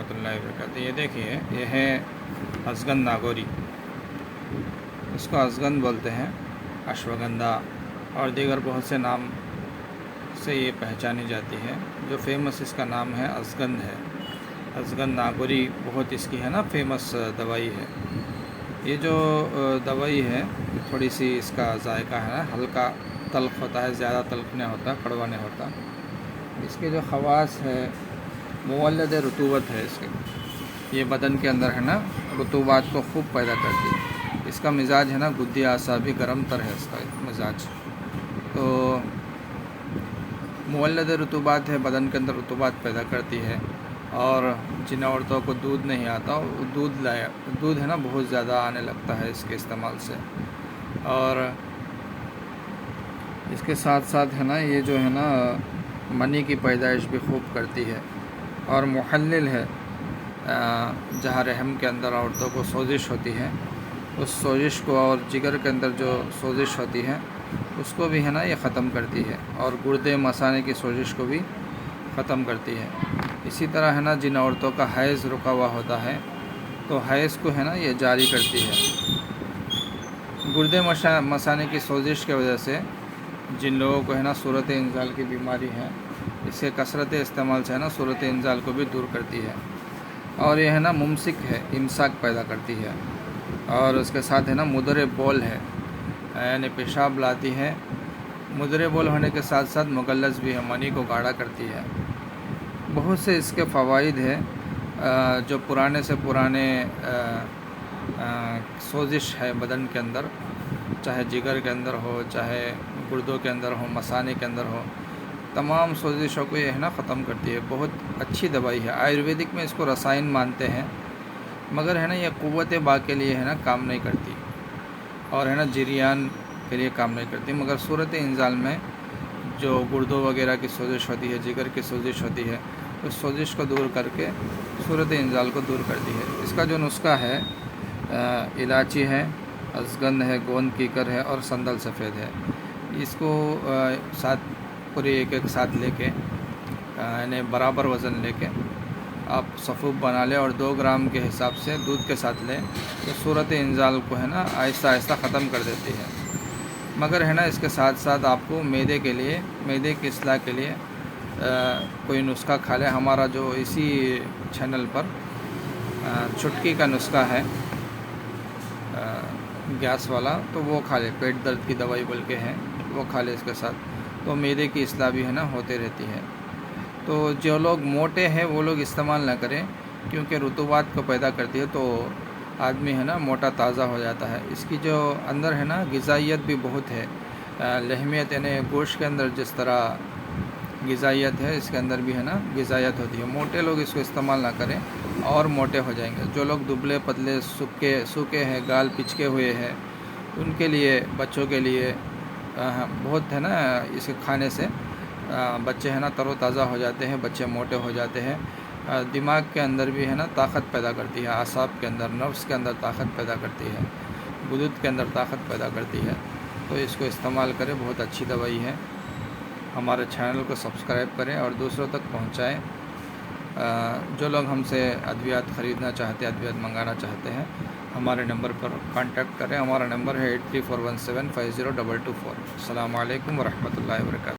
ورحمۃ اللہ وبرکاتہ۔ یہ دیکھیے، یہ ہے ازگند ناگوری، اس کو ازگند بولتے ہیں، اشوگندھا اور دیگر بہت سے نام سے یہ پہچانی جاتی ہے۔ جو فیمس اس کا نام ہے ازگند ہے۔ ازگند ناگوری بہت اس کی ہے نا فیمس دوائی ہے۔ یہ جو دوائی ہے تھوڑی سی اس کا ذائقہ ہے نا ہلکا تلخ ہوتا ہے، زیادہ تلخ نہیں ہوتا، کڑوا نہیں ہوتا۔ اس کے جو خواص ہے مولد رطوبت ہے اس کے، یہ بدن کے اندر ہے نا رطوبات کو خوب پیدا کرتی ہے۔ اس کا مزاج ہے نا گدی اعصابی گرم تر ہے اس کا مزاج۔ تو مولد رطوبات ہے، بدن کے اندر رطوبات پیدا کرتی ہے، اور جن عورتوں کو دودھ نہیں آتا وہ دودھ ہے نا بہت زیادہ آنے لگتا ہے اس کے استعمال سے۔ اور اس کے ساتھ ساتھ ہے نا یہ جو ہے نا منی کی پیدائش بھی خوب کرتی ہے، اور محلل ہے۔ جہاں رحم کے اندر عورتوں کو سوزش ہوتی ہے، اس سوزش کو، اور جگر کے اندر جو سوزش ہوتی ہے اس کو بھی ہے نا یہ ختم کرتی ہے، اور گردے مثانے کی سوزش کو بھی ختم کرتی ہے۔ اسی طرح ہے نا جن عورتوں کا حیض رکا ہوا ہوتا ہے تو حیض کو ہے نا یہ جاری کرتی ہے۔ گردے مثانے کی سوزش کی وجہ سے جن لوگوں کو ہے نا صورت انزال کی بیماری ہے، اس کے کثرت استعمال سے ہے نا صورت انزال کو بھی دور کرتی ہے، اور یہ ہے نا ممسک ہے، امساک پیدا کرتی ہے، اور اس کے ساتھ ہے نا مدر بول ہے، یعنی پیشاب لاتی ہے۔ مدر بول ہونے کے ساتھ ساتھ مغلظ بھی ہے، منی کو گاڑھا کرتی ہے۔ بہت سے اس کے فوائد ہیں۔ جو پرانے سے پرانے سوزش ہے بدن کے اندر، چاہے جگر کے اندر ہو، چاہے گردوں کے اندر ہو، مثانے کے اندر ہو، تمام سوزشوں کو یہ ہے نا ختم کرتی ہے۔ بہت اچھی دوائی ہے۔ آیورویدک میں اس کو رسائن مانتے ہیں، مگر ہے نا یہ قوت با کے لیے ہے نا کام نہیں کرتی، اور ہے نا جریان کے لیے کام نہیں کرتی، مگر صورت انزال میں جو گردوں وغیرہ کی سوزش ہوتی ہے، جگر کی سوزش ہوتی ہے، اس سوزش کو دور کر کے صورت انزال کو دور کرتی ہے۔ اس کا جو نسخہ ہے الائچی ہے، ازگند ہے، گوند کیکر ہے، اور سندل سفید ہے۔ اس کو ساتھ پوری ایک ساتھ لے کے، یعنی برابر وزن لے کے آپ صفوف بنا لیں، اور 2 گرام کے حساب سے دودھ کے ساتھ لیں، تو صورت انزال کو ہے نا آہستہ آہستہ ختم کر دیتی ہے۔ مگر ہے نا اس کے ساتھ ساتھ آپ کو معدے کی اصلاح کے لیے کوئی نسخہ کھا لیں۔ ہمارا جو اسی چینل پر چٹکی کا نسخہ ہے گیس والا، تو وہ کھا لے، پیٹ درد کی دوائی بول کے ہے، وہ کھا لے اس کے ساتھ، تو معدے کی اصلاح بھی ہے نا ہوتے رہتی ہے۔ تو جو لوگ موٹے ہیں وہ لوگ استعمال نہ کریں، کیونکہ رطوبات کو پیدا کرتی ہے، تو آدمی ہے نا موٹا تازہ ہو جاتا ہے۔ اس کی جو اندر ہے نا غذائیت بھی بہت ہے، لحمیت، یعنی گوشت کے اندر جس طرح غذائیت ہے، اس کے اندر بھی ہے نا غذائیت ہوتی ہے۔ موٹے لوگ اس کو استعمال نہ کریں اور موٹے ہو جائیں گے۔ جو لوگ دبلے پتلے سوکھے ہیں، گال پچکے ہوئے ہیں، ان کے لیے، بچوں کے لیے بہت ہے نا اس کے کھانے سے بچے ہے نا تر و تازہ ہو جاتے ہیں، بچے موٹے ہو جاتے ہیں۔ دماغ کے اندر بھی ہے نا طاقت پیدا کرتی ہے، اعصاب کے اندر، نفس کے اندر طاقت پیدا کرتی ہے، غدود کے اندر طاقت پیدا کرتی ہے۔ تو اس کو استعمال کریں، بہت اچھی دوائی ہے۔ ہمارے چینل کو سبسکرائب کریں اور دوسروں تک پہنچائیں۔ جو لوگ ہم سے ادویات خریدنا چاہتے ہیں، ادویات منگانا چاہتے ہیں، ہمارے نمبر پر کانٹیکٹ کریں۔ ہمارا نمبر ہے 8341750224۔ السلام علیکم ورحمۃ اللہ وبرکاتہ۔